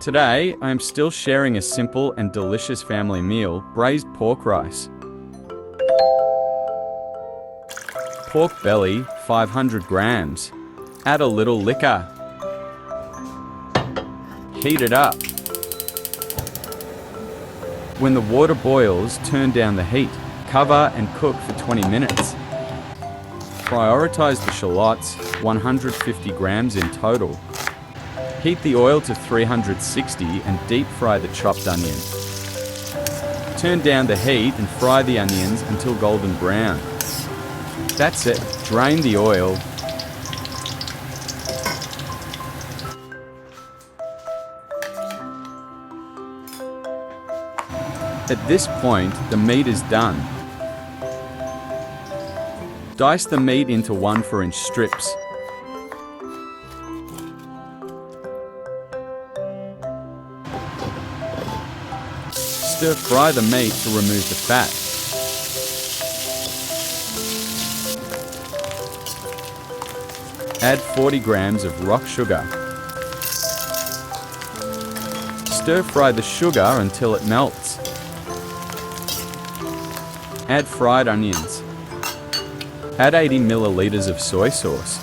Today, I am still sharing a simple and delicious family meal, braised pork rice. Pork belly, 500 grams. Add a little liquor. Heat it up. When the water boils, turn down the heat. Cover and cook for 20 minutes. Prioritize the shallots, 150 grams in total. Heat the oil to 360 and deep fry the chopped onion. Turn down the heat and fry the onions until golden brown. That's it. Drain the oil. At this point, the meat is done. Dice the meat into 1/4-inch strips. Stir-fry the meat to remove the fat. Add 40 grams of rock sugar. Stir-fry the sugar until it melts. Add fried onions. Add 80 milliliters of soy sauce.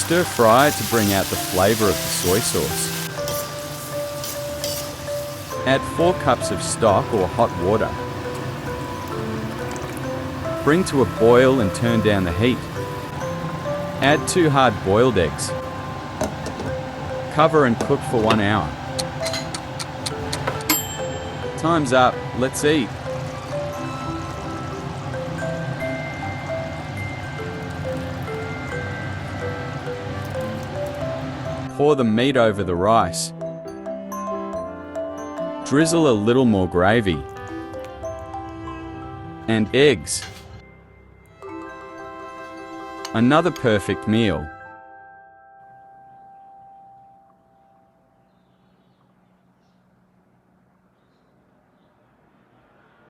Stir-fry to bring out the flavor of the soy sauce. Add 4 cups of stock or hot water. Bring to a boil and turn down the heat. Add 2 hard-boiled eggs. Cover and cook for 1 hour. Time's up. Let's eat. Pour the meat over the rice. Drizzle a little more gravy. And eggs. Another perfect meal.